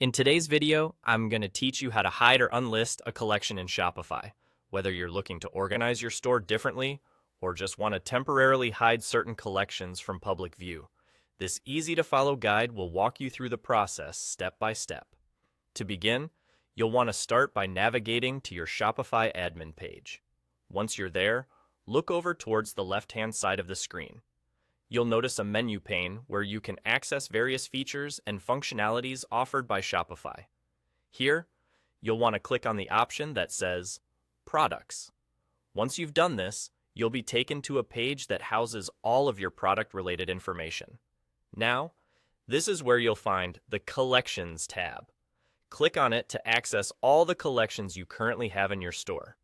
In today's video, I'm going to teach you how to hide or unlist a collection in Shopify, whether you're looking to organize your store differently or just want to temporarily hide certain collections from public view. This easy-to-follow guide will walk you through the process step by step. To begin, you'll want to start by navigating to your Shopify admin page. Once you're there, look over towards the left-hand side of the screen. You'll notice a menu pane where you can access various features and functionalities offered by Shopify. Here, you'll want to click on the option that says Products. Once you've done this, you'll be taken to a page that houses all of your product-related information. Now, this is where you'll find the Collections tab. Click on it to access all the collections you currently have in your store.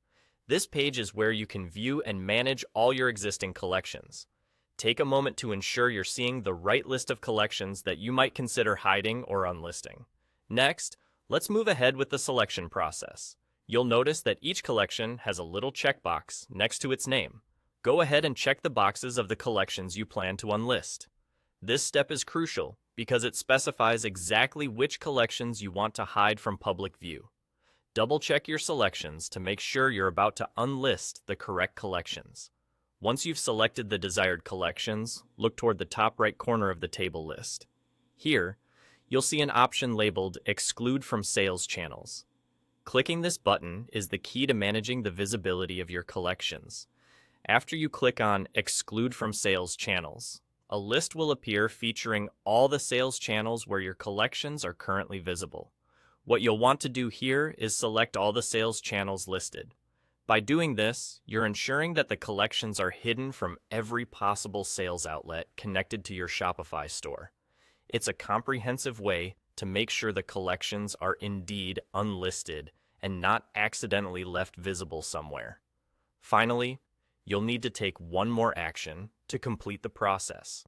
This page is where you can view and manage all your existing collections. Take a moment to ensure you're seeing the right list of collections that you might consider hiding or unlisting. Next, let's move ahead with the selection process. You'll notice that each collection has a little checkbox next to its name. Go ahead and check the boxes of the collections you plan to unlist. This step is crucial because it specifies exactly which collections you want to hide from public view. Double-check your selections to make sure you're about to unlist the correct collections. Once you've selected the desired collections, look toward the top right corner of the table list. Here, you'll see an option labeled Exclude from Sales Channels. Clicking this button is the key to managing the visibility of your collections. After you click on Exclude from Sales Channels, a list will appear featuring all the sales channels where your collections are currently visible. What you'll want to do here is select all the sales channels listed. By doing this, you're ensuring that the collections are hidden from every possible sales outlet connected to your Shopify store. It's a comprehensive way to make sure the collections are indeed unlisted and not accidentally left visible somewhere. Finally, you'll need to take one more action to complete the process.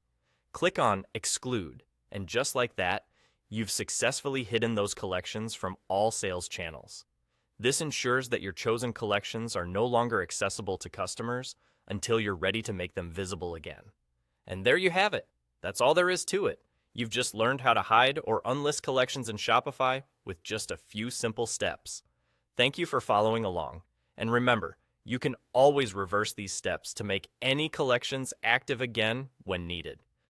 Click on Exclude, and just like that, you've successfully hidden those collections from all sales channels. This ensures that your chosen collections are no longer accessible to customers until you're ready to make them visible again. And there you have it. That's all there is to it. You've just learned how to hide or unlist collections in Shopify with just a few simple steps. Thank you for following along. And remember, you can always reverse these steps to make any collections active again when needed.